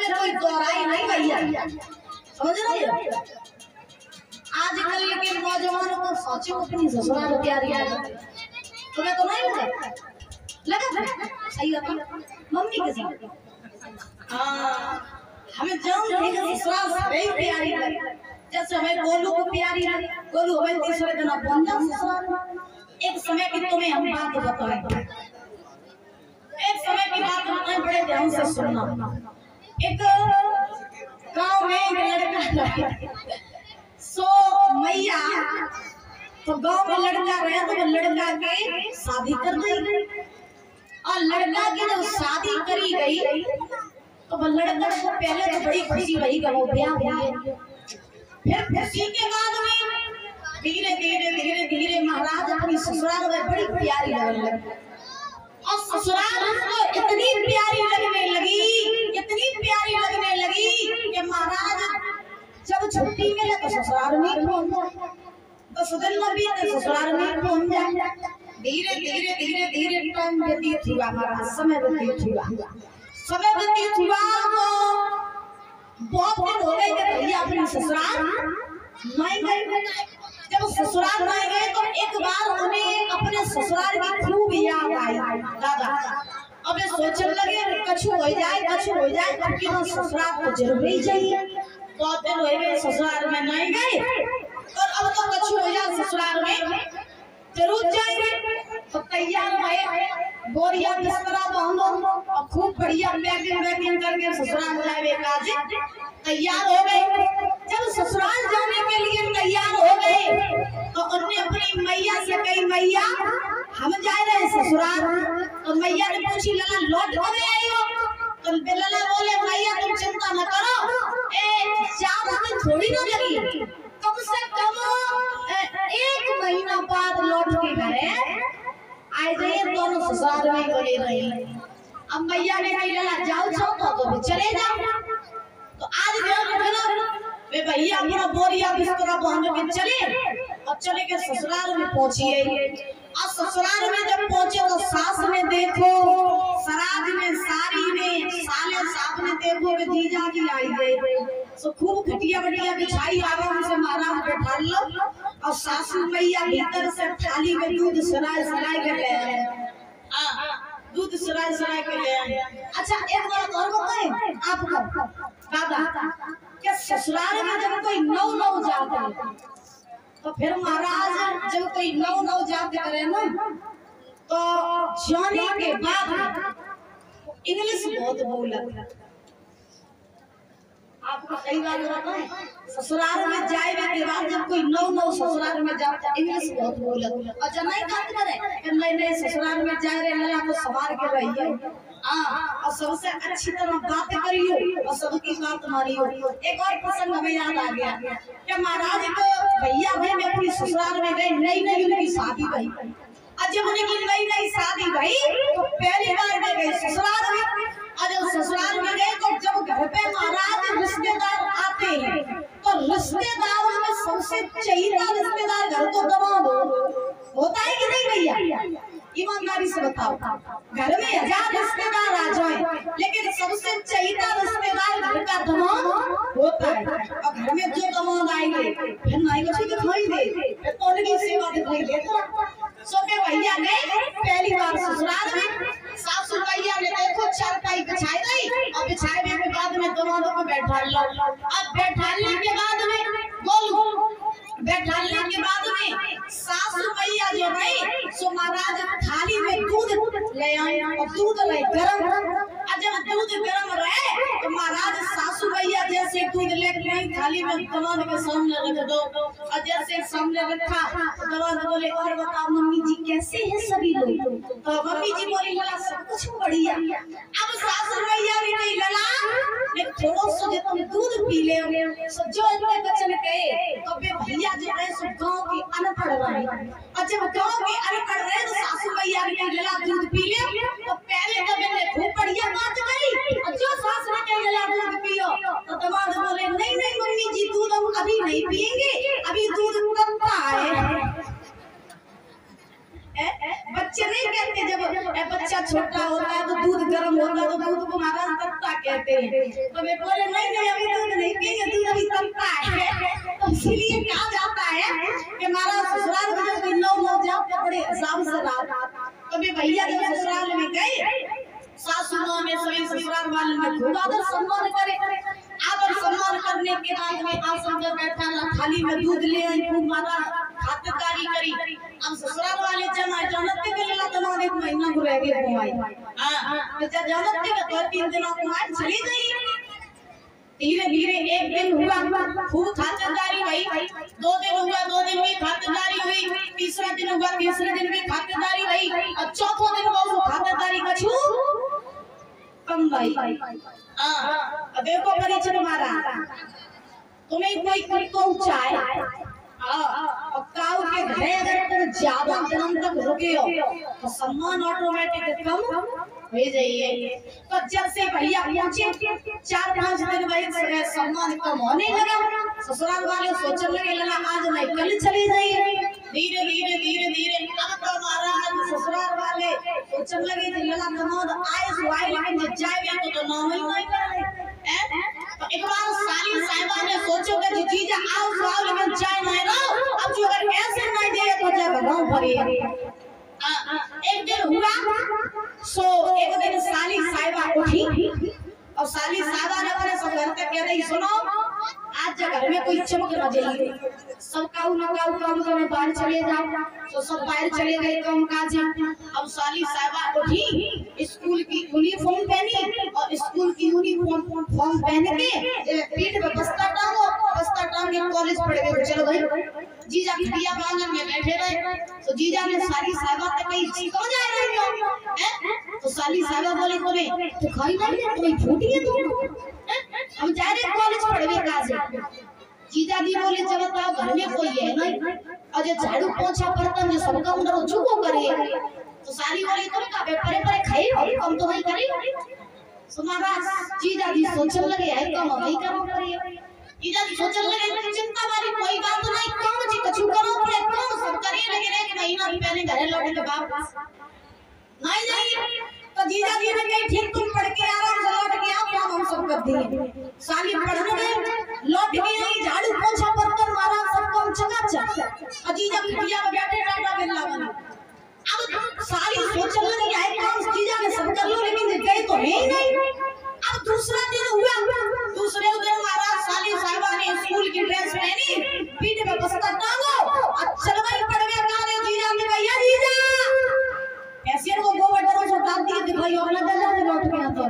में कोई दोहराई नहीं भैया, समझ रहे हो? आजकल के नौजवानों को सोचो अपनी ससुराल प्यारी है, तुम्हें तो नहीं लगा सही होता मम्मी के साथ। हमें जानते हैं कि ससुराल सभी प्यारी लगे, जैसे हमें गोलू को प्यारी लगे, गोलू हमें तीसरे दिन बन जाओ ससुराल। एक समय की तुम्हें हम बात बताएं, एक समय की बात बताएं, बड़े ध्यान से सुनना। एक गांव में एक लड़का सो मैया, तो गांव में लड़का रहा तो लड़का के शादी कर दी, और लड़का की जब शादी करी गई तो लड़का को पहले तो बड़ी खुशी रही कि वो ब्याह हुई है। फिर खुशी के बाद में धीरे धीरे धीरे धीरे महाराज अपनी ससुराल में बड़ी प्यारी लगने लगी, और ससुराल उसको इतनी प्यारी लगने लगी, इतनी प्यारी लगने लगी कि महाराज जब छुट्टी मिले तो ससुराल में पहुंच जाए, तो सुदन में भी तो ससुराल में पहुंच जाए। धीरे धीरे धीरे धीरे टाइम व्यतीत हुआ, महाराज समय व्यतीत हुआ, समय व्यतीत हुआ तो बहुत दिन हो गए कि भैया अपनी ससुराल नहीं गए। जब ससुराल नहीं गए तो एक बार उन्हें अपने ससुराल की खूब याद आई। दादा अब सोचने लगे कछु हो जाए अब की ससुराल को जरूर ही चाहिए। बहुत दिन हो गए ससुराल में नहीं गए और अब तो कछु हो जाए ससुराल में जरूर जाएंगे। तो तैयार भए, बोरिया बिस्तरा बांधो और खूब बढ़िया पैकिंग करके ससुराल जाए काज तैयार हो गए। जब ससुराल जाने के लिए तैयार हो गए तो उन्होंने अपनी मैया से कही, मैया हम जा रहे हैं ससुराल। तो मैया ने पूछी, लला लौट कब आई हो? तो लला बोले, मैया तुम चिंता न करो, ज्यादा दिन थोड़ी ना लगी, कम से कम 1 महीना बाद लौट के घरे आए जाइए, दोनों ससुराल में बने रहे। अब मैया ने कही, लला जाओ तो चले जाओ। तो आज वे भैया अपना बोरिया बिस्तरा बांध के चले के ससुराल में पहुंचिए। और ससुराल में जब पहुंचे तो सास ने देखो, सराज में सारी में साले साहब ने देखो कि जीजा जी आई गए। सो खूब खटिया बढ़िया बिछाई, आराम से महाराज बैठा लो, और सासू मैया भीतर से थाली में दूध सराय के ले आए। दूध सराय के ले आए। अच्छा एक बात और बताएं आपको दादा, क्या ससुराल में जब कोई नौ जाते तो फिर महाराज जब कोई नौ जाते करे ना तो जाने के बाद इंग्लिश बहुत बोलता। आपको कई बार बताएं, ससुराल में जाएगा के बाद जब कोई नौ ससुराल में जाता इंग्लिश बहुत बोलता, और जब नहीं बात करे नहीं ससुराल में जा रहे लला को संभाल के रहिए, और सबसे अच्छी तरह बात करियो और सबकी बात मानियो। एक और प्रसंग हमें याद आ गया कि महाराज को भैया भाई अपनी ससुराल में गए, नई उनकी शादी भई, और जब उनकी नई शादी भई तो पहली बार गए ससुराल में। और जब ससुराल में गए तो जब घर पे महाराज रिश्तेदार आते हैं तो रिश्तेदारों में सबसे चहीता रिश्तेदार घर को दबाव होता है कि नहीं भैया? ईमानदारी से बताओ, घर में 1000 रिश्तेदार आ जाए लेकिन सबसे चहीता रिश्तेदार घर का दमाद होता है। और घर में जो दमाद आएंगे फिर नाइको दिखाई दे तो उनकी सेवा दिखाई देता। सो के भैया गए पहली बार ससुराल में, सासू भैया ने देखो चारपाई बिछाई गई और बिछाए के बाद में दमादों को बैठा लो। अब बैठाने के बाद में बोलू, बैठाने के बाद में सासू भैया जो रही सो महाराज थाली में दूध ले आए और दूध ले गरम। जब दूध गरम रहे तो महाराज सासू भैया जैसे दूध लेके आई थाली में दमाद के सामने रख दो, और जैसे सामने रखा दमाद बोले, और बताओ मम्मी जी कैसे हैं सभी लोग? तो मम्मी जी बोली, लला सब कुछ बढ़िया। अब सासू भैया भी नहीं, लला थोड़ा सा जो तुम दूध पी ले जो इतने बचन कहे तो भैया जो है सो गाँव की अनपढ़ रहे, और जब गाँव की अनपढ़ रहे तो सासू भैया ने लला दूध पी ले। तो पहले तो मैंने खूब बढ़िया बात करी, और जो सास ने कहा लला दूध पियो तो दमाद बोले, नहीं मम्मी जी दूध हम अभी नहीं पिएंगे, अभी दूध कत्ता है। बच्चे नहीं कहते, जब बच्चा छोटा होता है तो दूध गर्म होता है तो दूध को महाराज कत्ता कहते हैं। तो मैं बोले नहीं नहीं अभी दूध नहीं पिएंगे, दूध अभी तमता है। तो इसीलिए कहा जाता है कि हमारा ससुराल में जब कोई नौ जाओ तो बड़े हिसाब से रहा। तो मैं भैया जब ससुराल में गए, सासुओं में सभी ससुराल वाले में खूब आदर सम्मान करे। आदर सम्मान करने के बाद में आसन पर बैठा ला, थाली में दूध ले आई, खूब माता खातिरदारी करी। अब ससुराल वाले जानते के लिए तो 1 महीना को रह गए घुमाई। हां तो जानते के 2-3 दिनों घुमाई चली गई। धीरे धीरे एक दिन हुआ, खूब खातिरदारी हुई। 2 दिन हुआ, 2 दिन भी खातिरदारी हुई। तीसरा दिन हुआ, तीसरे दिन भी खातिरदारी हुई। और चौथा दिन वो खातिरदारी का छू कम भाई। अब देखो परिचय मारा, तुम्हें कोई चाहे और काऊ के घरे अगर तुम ज्यादा दिनों तक रुके हो तो सम्मान ऑटोमेटिक कम हो जाइए। तो जब से भैया पहुंचे 4-5 दिन भाई सम्मान कम होने लगा। ससुराल वाले सोचने लगे लला आज नहीं कल चली जाइए। धीरे धीरे धीरे धीरे अब तो महाराज ससुराल वाले सोचने लगे लला कमोद आए सुआई लेकिन जाए तो ना ही नहीं। तो एक बार साली साहिबा ने सोचो कि जीजा आओ सुआओ लेकिन जाए नहीं रहो। अब जो अगर ऐसे नहीं दे तो जब गांव भरी। एक दिन हुआ सो एक दिन साली साहिबा उठी और साली साहिबा ने अपने सब घर तक कह रही सुनो आज घर में कोई चमक न जली। सब काऊ न काऊ काम करने बाहर चले जाओ। तो सब बाहर चले गए काम काज। अब साली साहिबा उठी, स्कूल की यूनिफॉर्म पहनी और स्कूल की यूनिफॉर्म पहन के पीठ पे बस्ता टांग के कॉलेज पढ़ गए। चलो भाई जीजा खटिया बांगन में बैठे रहे। तो जीजा ने साली साहिबा से कही कौन जा रही हो? तो साली साहिबा बोले तुम्हें तो खाई नहीं है, तुम्हें फूटी है तुम, हम जा रहे कॉलेज पढ़वे काज। जीजा जी बोले जब बताओ घर में कोई है नहीं और जो झाड़ू पोछा बर्तन जो सबका उधर चुको करे। तो साली बोली तुम का परे परे खाई हो कम तो नहीं करी। सुनारा जीजा जी सोचने लगे है कम नहीं करो करिए। जीजा जी सोचने लगे चिंता वाली कोई बात नहीं, कौन जी कछु करो पड़े कौन सब करिए लेकिन 1 महीना भी पहले घरे लौट के वापस नहीं जाइए। तो जीजा जी ने कही ठीक तुम पढ़ के आराम से लौट के आओ काम हम सब कर दिए। साली पढ़ने गए लौट के आई, झाड़ू पोछा बर्तन मारा सब काम चकाचक। जीजा खटिया पे बैठे टाटा बिल्ला बना। अब साली सोचने लगी है काम जीजा ने सब कर लो लेकिन गए तो है नहीं। अब दूसरा दिन हुआ, दूसरे दिन महाराज साली साहिबा ने स्कूल की ड्रेस पहनी, पीठ पे बस्ता टांगो और चल भाई पढ़वे कारे। जीजा ने कहा या जीजा कैसे वो गोबर डरो से डाल दिए दिखाई और ना दे लौट के आता।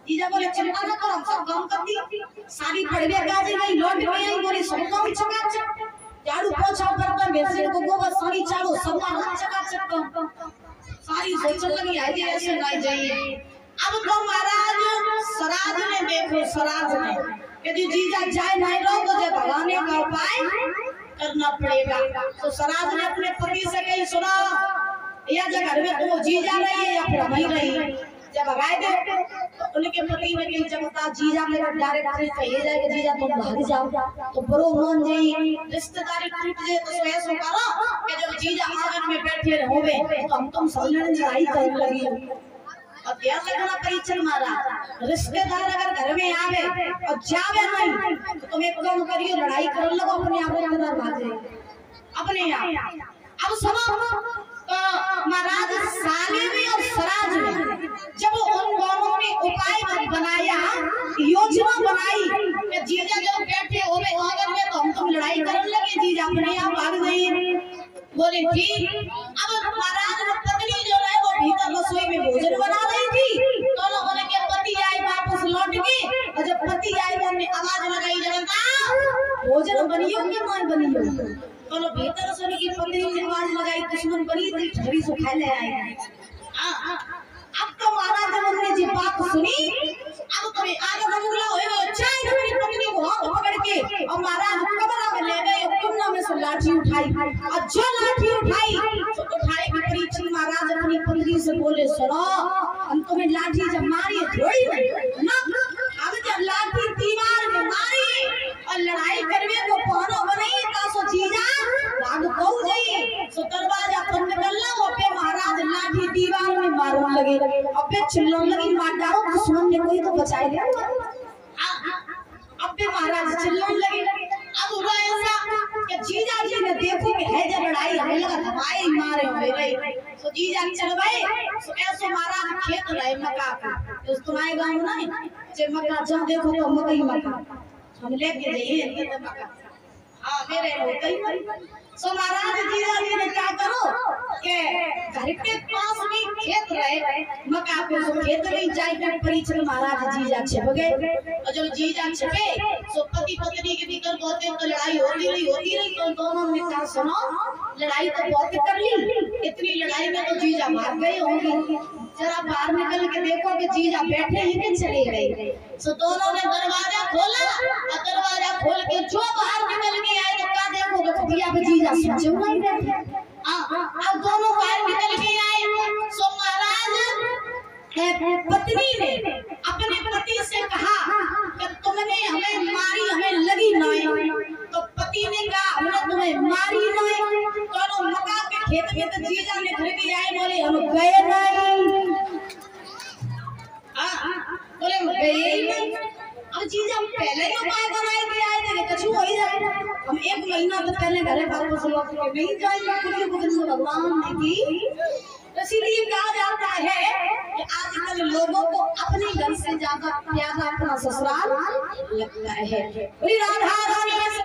जीजा बोले चिंता न करो हम सब काम कर दी। सारी पढ़वे काजे गई लौट के आई बोले सब काम चकाचक, झाड़ू पोछा बर्तन बेसिन को गोबर सारी चारो सब काम चकाचक। सारी सोचने लगी है जी ऐसे नहीं जाइए। अब तो महाराज सराज ने देखो सराज ने यदि जीजा जाए नहीं रहो तो जब भगाने का उपाय करना पड़ेगा। तो सराज ने अपने पति से कही सुना या जब घर में तुम जीजा रही है या फिर नहीं रही। जब भगाए दे तो उनके पति ने कही जब बता जीजा मेरा डायरेक्ट कही जाए कि जीजा तुम भाग जाओ तो बड़ो मान जाइए रिश्तेदारी टूट जाए। तो ऐसा करो कि जब जीजा आंगन में बैठे रहोगे तो हम तुम सब लड़ाई करने लगी। और ध्यान रखना परिचय मारा रिश्तेदार अगर घर में आवे और जावे नहीं तो तुम एक काम करियो लड़ाई कर लो अपने आप रिश्तेदार भागे अपने आप। अब सुनो महाराज साले में और सराज में जब उन दोनों ने उपाय बनाया योजना बनाई कि जीजा जब बैठे होवे आंगन में तो हम तुम लड़ाई करने लगे जीजा अपने आप भाग गई। बोले ठीक। अब महाराज ने पत्नी जो है वो भीतर रसोई में भोजन बना रही थी। दोनों उनके पति आए वापस लौट के और जब पति आए तो हमने आवाज लगाई जनता भोजन बनियो कि नहीं बनियो। दोनों भीतर रसोई की पत्नी ने आवाज लगाई दुश्मन बनी थी ठहरी सो खा ले आए। अब तो महाराज ने उन्होंने जी बात सुनी। अब तो आगे बमुगला होएगा चाय अपनी पत्नी को हाथ पकड़ के और महाराज कमरा में ले गए कुन्ना में से लाठी उठाई और जो लाठी उठाई तो उठाए की परीक्षण महाराज अपनी पत्नी से बोले सुनो हम तुम्हें लाठी जब मारी थोड़ी ना अब जब लाठी दीवार में मारी और लड़ाई करवे को पहनो बनाई तो सो जीजा भाग को जाइए। सो दरवाजा बंद कर लो वो पे महाराज लाठी दीवार में मारने लगे और पे चिल्लाने लगी मार डालो दुश्मन ने कोई तो बचाए ले। अब भी महाराज चिल्लाने लगे। अब हुआ ऐसा कि जीजा जी ने देखो कि है जब लड़ाई हमें लगा दवाई मारे हो गई तो जीजा चल गए। तो ऐसे महाराज खेत रहे मक्का का तो तुम्हारे गांव ना जब मक्का जब देखो तो मकई मक्का हम लेके जाइए तो मक्का हां मेरे होते ही। सो महाराज जीजा जी ने क्या करो के घर के पास में खेत रहे मक्का पे सो खेत में जाकर परीक्षण महाराज जीजा छिप गए। और जब जीजा छिपे सो पति पत्नी के भीतर बहुत तो लड़ाई होती रही तो दोनों ने कहा सुनो लड़ाई तो बहुत कर ली इतनी लड़ाई में तो जीजा भाग गए होंगे जरा बाहर निकल के देखो कि जीजा बैठे ही नहीं चले गए। सो दोनों ने दरवाजा खोला और दरवाजा खोल के जो बाहर निकल के आए तो क्या देखो कि दिया पे जीजा सोचे हुए बैठे। अब दोनों बाहर निकल के आए। सो महाराज पत्नी ने अपने पति से कहा कि तुमने हमें मारी हमें लगी नहीं। तो पति ने कहा हमने तुम्हें मारी नहीं तो मक्का के खेत में तो जीजा ने घर के आए बोले हम गए नहीं। बोले गए नहीं। अब जीजा पहले ही उपाय बनाए के आए थे कछु हो ही जाए हम 1 महीना तो पहले घरे वापस लौट के नहीं जाएंगे कुछ गोविंद भगवान ने की। इसीलिए कहा जाता है कि आजकल लोगों को अपने घर से ज्यादा प्यारा अपना ससुराल लगता है। राधा रानी